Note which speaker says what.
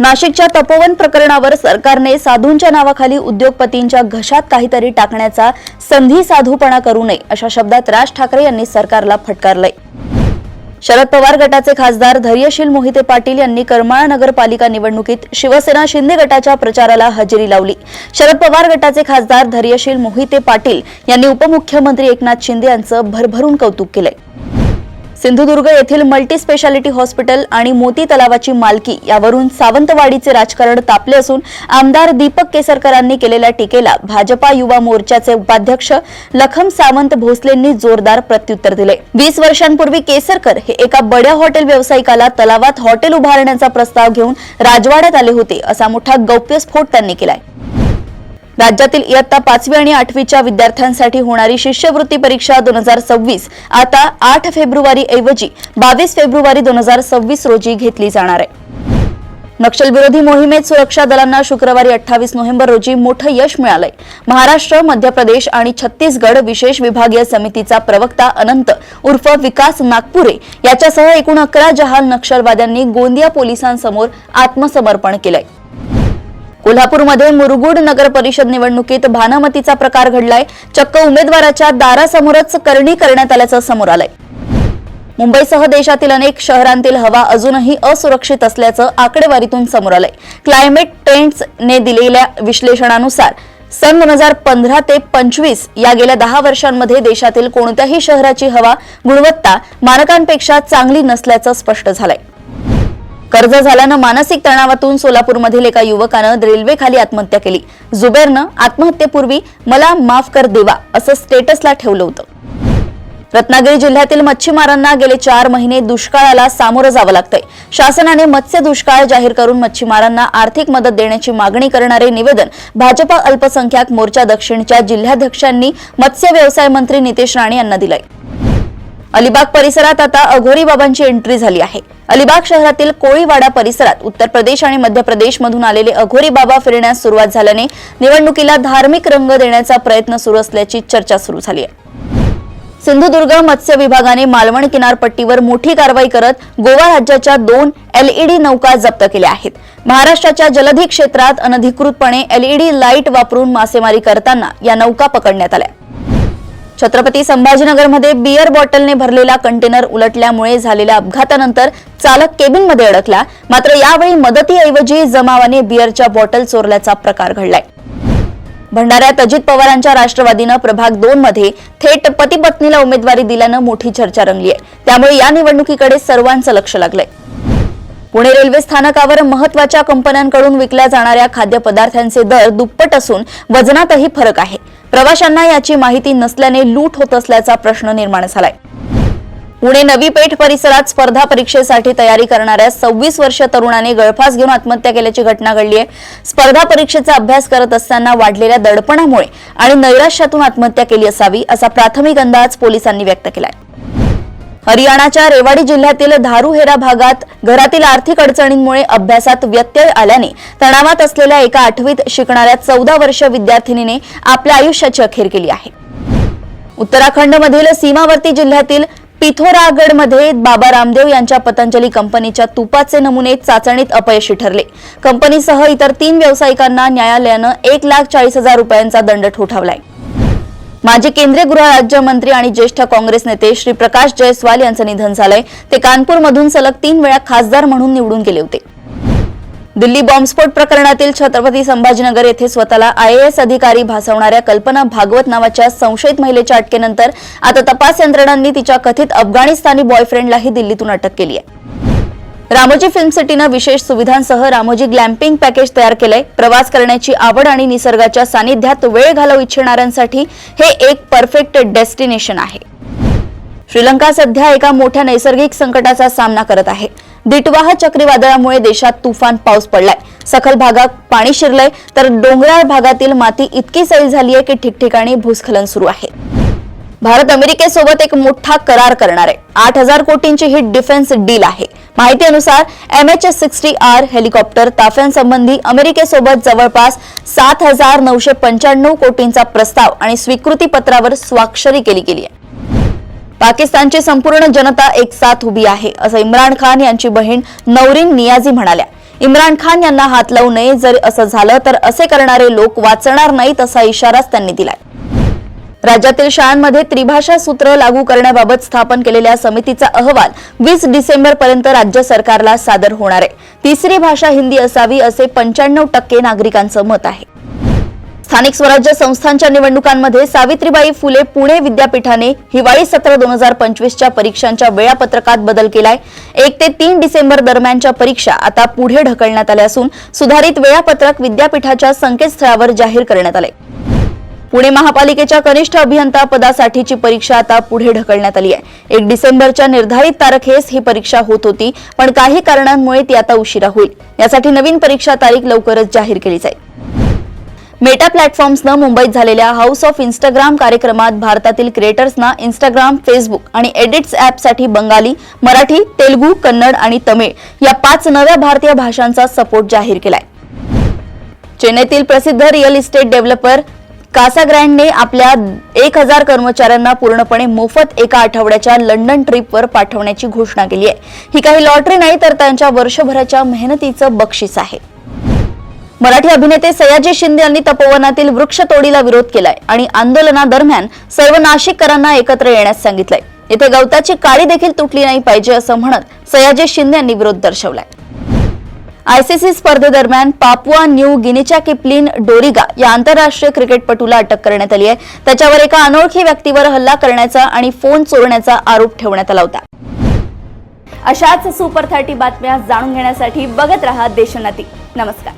Speaker 1: नाशिकच्या तपोवन प्रकरणावर सरकारने साधूंच्या नावाखाली उद्योगपतींच्या घशात काहीतरी टाकण्याचा संधी साधूपणा करू नये अशा शब्दात राज ठाकरे यांनी सरकारला फटकारलंय। शरद पवार गटाचे खासदार धैर्यशील मोहिते पाटील यांनी करमाळा नगरपालिका निवडणुकीत शिवसेना शिंदे गटाच्या प्रचाराला हजेरी लावली। शरद पवार गटाचे खासदार धैर्यशील मोहिते पाटील यांनी उपमुख्यमंत्री एकनाथ शिंदे यांचं भरभरून कौतुक केलंय। सिंधुदुर्ग येथील मल्टी स्पेशालिटी हॉस्पिटल आणि मोती तलावाची मालकी यावरून सावंतवाडीचे राजकारण तापले असून आमदार दीपक केसरकरांनी केलेल्या टीकेला भाजपा युवा मोर्चाचे उपाध्यक्ष लखम सावंत भोसलेंनी जोरदार प्रत्युत्तर दिले। 20 वर्षांपूर्वी केसरकर हे एका बड्या हॉटेल व्यावसायिकाला तलावात हॉटेल उभारण्याचा प्रस्ताव घेऊन राजवाड्यात आले होते असा मोठा गौप्यस्फोट त्यांनी केलाय। राज्यातील इयत्ता 5वी आणि 8वीच्या विद्यार्थ्यांसाठी होणारी शिष्यवृत्ती परीक्षा 2026 आता 8 फेब्रुवारी ऐवजी 22 फेब्रुवारी 2026 रोजी घेतली जाणार आहे। नक्षलविरोधी मोहिमेत सुरक्षा दलांना शुक्रवारी 28 नोव्हेंबर रोजी मोठं यश मिळालंय। महाराष्ट्र, मध्य प्रदेश आणि छत्तीसगड विशेष विभागीय समितीचा प्रवक्ता अनंत उर्फ विकास नागपुरे याच्यासह एकूण 11 जहाल नक्षलवाद्यांनी गोंदिया पोलिसांसमोर आत्मसमर्पण केलंय। कोल्हापूरमध्ये मुरगुड नगर परिषद निवडणुकीत भानामतीचा प्रकार घडलाय। चक्क उमेदवाराच्या दारासमोरच करणी करण्यात आल्याचं समोर आलंय। मुंबईसह देशातील अनेक शहरांतील हवा अजूनही असुरक्षित असल्याचं आकडेवारीतून समोर आलंय। क्लायमेट ट्रेंड्स ने दिलेल्या विश्लेषणानुसार सन 2015 ते 25 या गेल्या 10 वर्षांमध्ये देशातील कोणत्याही शहराची हवा गुणवत्ता मानकांपेक्षा चांगली नसल्याचं स्पष्ट झालंय। कर्ज झाल्यानं मानसिक तणावातून सोलापूरमधील एका युवकानं रेल्वेखाली आत्महत्या केली। जुबेरनं आत्महत्येपूर्वी मला माफ कर देवा असं स्टेटसला ठेवलं होतं। रत्नागिरी जिल्ह्यातील मच्छीमारांना गेले 4 महिने दुष्काळाला सामोरं जावं लागतंय। शासनाने मत्स्य दुष्काळ जाहीर करून मच्छीमारांना आर्थिक मदत देण्याची मागणी करणारे निवेदन भाजपा अल्पसंख्याक मोर्चा दक्षिणच्या जिल्हाध्यक्षांनी मत्स्य व्यवसाय मंत्री नितेश राणे यांना दिलंय। अलिबाग परिसरात आता अघोरी बाबांची एंट्री झाली आहे। अलिबाग शहरातील कोळीवाडा परिसरात उत्तर प्रदेश आणि मध्य प्रदेशमधून आलेले अघोरी बाबा फिरण्यास सुरुवात झाल्याने निवडणुकीला धार्मिक रंग देण्याचा प्रयत्न सुरू असल्याची चर्चा सुरू झाली आहे। सिंधुदुर्ग मत्स्य विभागाने मालवण किनारपट्टीवर मोठी कारवाई करत गोवा राज्याच्या 2 LED नौका जप्त केल्या आहेत। महाराष्ट्राच्या जलधी क्षेत्रात अनधिकृतपणे LED लाईट वापरून मासेमारी करताना या नौका पकडण्यात आल्या। छत्रपती संभाजीनगरमध्ये बियर बॉटलने भरलेला कंटेनर उलटल्यामुळे झालेल्या अपघातानंतर चालक केबिनमध्ये अडकला। मात्र यावेळी मदतीऐवजी जमावाने बियरच्या बॉटल चोरल्याचा प्रकार घडलाय। भंडाऱ्यात अजित पवारांच्या राष्ट्रवादीनं प्रभाग 2 मध्ये थेट पती पत्नीला उमेदवारी दिल्यानं मोठी चर्चा रंगली आहे। त्यामुळे या निवडणुकीकडे सर्वांचं लक्ष लागलंय। पुणे रेल्वे स्थानकावर महत्त्वाच्या कंपन्यांकडून विकल्या जाणाऱ्या खाद्यपदार्थांचे दर दुप्पट असून वजनातही फरक आहे। प्रवाशांना याची माहिती नसल्याने लूट होत असल्याचा प्रश्न निर्माण झालाय। पुणे नवी पेठ परिसरात स्पर्धा परीक्षेसाठी तयारी करणाऱ्या 26 वर्षीय तरुणाने गळफास घेऊन आत्महत्या केल्याची घटना घडली आहे। स्पर्धा परीक्षेचा अभ्यास करत असताना वाढलेल्या दडपणामुळे आणि नैराश्यातून आत्महत्या केली असावी असा प्राथमिक अंदाज पोलिसांनी व्यक्त केलाय। हरियाणाच्या रेवाडी जिल्ह्यातील धारूहेरा भागात घरातील आर्थिक अडचणींमुळे अभ्यासात व्यत्यय आल्याने तणावात असलेल्या एका 8वीत शिकणाऱ्या 14 वर्षीय विद्यार्थिनीने आपल्या आयुष्याची अखेर केली आहे। उत्तराखंडमधील सीमावर्ती जिल्ह्यातील पिथोरागडमध्ये बाबा रामदेव यांच्या पतंजली कंपनीच्या तुपाचे नमुने चाचणीत अपयशी ठरले। कंपनीसह इतर 3 व्यावसायिकांना न्यायालयानं 1,40,000 रुपयांचा दंड ठोठावलाय। माजी केंद्रीय गृह राज्यमंत्री आणि ज्येष्ठ काँग्रेस नेते श्री प्रकाश जयस्वाल यांचं निधन झालंय। ते कानपूरमधून सलग 3 वेळा खासदार म्हणून निवडून गेले होते। दिल्ली बॉम्बस्फोट प्रकरणातील छत्रपती संभाजीनगर येथे स्वतःला IAS अधिकारी भासवणाऱ्या कल्पना भागवत नावाच्या संशयित महिलेच्या अटकेनंतर आता तपास यंत्रणांनी तिच्या कथित अफगाणिस्तानी बॉयफ्रेंडलाही दिल्लीतून अटक केली आहे। रामोजी फिल्म सिटीनं विशेष सुविधांसह रामोजी ग्लॅम्पिंग पॅकेज तयार केलंय। प्रवास करण्याची आवड आणि निसर्गाच्या सानिध्यात वेळ घालवू इच्छिणाऱ्यांसाठी हे एक परफेक्ट डेस्टिनेशन आहे। श्रीलंका सध्या एका मोठ्या नैसर्गिक संकटाचा सामना करत आहे। दिटवाह चक्रीवादळामुळे देशात तुफान पाऊस पडलाय। सखल भागात पाणी शिरलंय तर डोंगराळ भागातील माती इतकी सैल झाली आहे की ठिकठिकाणी भूस्खलन सुरू आहे। भारत अमेरिकेसोबत एक मोठा करार करणार आहे। 8,000 कोटींची ही डिफेन्स डील आहे। माहितीनुसार MH-60R हेलिकॉप्टर ताफ्यांसंबंधी अमेरिकेसोबत जवळपास 7,995 कोटींचा प्रस्ताव आणि स्वीकृती पत्रावर स्वाक्षरी केली गेली आहे। पाकिस्तानची संपूर्ण जनता एक साथ उभी आहे असं इम्रान खान यांची बहीण नौरीन नियाझी म्हणाल्या। इम्रान खान यांना हात लावू नये, जर असं झालं तर असे करणारे लोक वाचणार नाहीत असा इशाराच त्यांनी दिलाय. राज्यातील शाळांमध्ये त्रिभाषा सूत्र लागू करण्याबाबत स्थापन केलेल्या समितीचा अहवाल 20 डिसेंबरपर्यंत राज्य सरकारला सादर होणार आहे. तिसरी भाषा हिंदी असावी असे 95% नागरिकांचं मत आहे. स्थानिक स्वराज्य संस्थांच्या निवडणुकांमध्ये सावित्रीबाई फुले पुणे विद्यापीठाने हिवाळी सत्र 2025च्या परीक्षांच्या वेळापत्रकात बदल केलाय. 1 ते 3 डिसेंबर दरम्यानच्या परीक्षा आता पुढे ढकलण्यात आल्या असून सुधारित वेळापत्रक विद्यापीठाच्या संकेतस्थळावर जाहीर करण्यात आले. पुणे महापालिकेच्या कनिष्ठ अभियंता पदासाठीची परीक्षा आता पुढे ढकलण्यात आली आहे. 1 डिसेंबरच्या निर्धारित तारखेस ही परीक्षा होत होती, पण काही कारणांमुळे ती आता उशिरा होईल. यासाठी नवीन परीक्षा तारीख लवकरच जाहीर केली जाईल. मेटा प्लॅटफॉर्म्सनं मुंबईत झालेल्या हाऊस ऑफ इंस्टाग्राम कार्यक्रमात भारतातील क्रिएटर्सना इंस्टाग्राम, फेसबुक आणि एडिट्स ॲपसाठी बंगाली, मराठी, तेलुगू, कन्नड आणि तमिळ या 5 नव्या भारतीय भाषांचा सपोर्ट जाहीर केलाय. चेन्नईतील प्रसिद्ध रिअल इस्टेट डेव्हलपर कासा ग्रँडने आपल्या 1000 कर्मचाऱ्यांना पूर्णपणे मोफत एका आठवड्याच्या लंडन ट्रिपवर पाठवण्याची घोषणा केली आहे. ही काही लॉटरी नाही, तर त्यांच्या वर्षभराच्या मेहनतीचं बक्षीस आहे. मराठी अभिनेते सयाजी शिंदे यांनी तपोवनातील वृक्षतोडीला विरोध केलाय आणि आंदोलनादरम्यान सर्व नाशिककरांना एकत्र येण्यास सांगितलंय. येथे गवताची काडी देखील तुटली नाही पाहिजे असं म्हणत सयाजी शिंदे यांनी विरोध दर्शवलाय. आयसीसी स्पर्धेदरम्यान पापुआ न्यू गिनीच्या किपलिन डोरिगा या आंतरराष्ट्रीय क्रिकेटपटूला अटक करण्यात आली आहे. त्याच्यावर एका अनोळखी व्यक्तीवर हल्ला करण्याचा आणि फोन चोरण्याचा आरोप ठेवण्यात आला होता. अशाच सुपर 30 बातम्या जाणून घेण्यासाठी बघत रहा देशोन्नती. नमस्कार.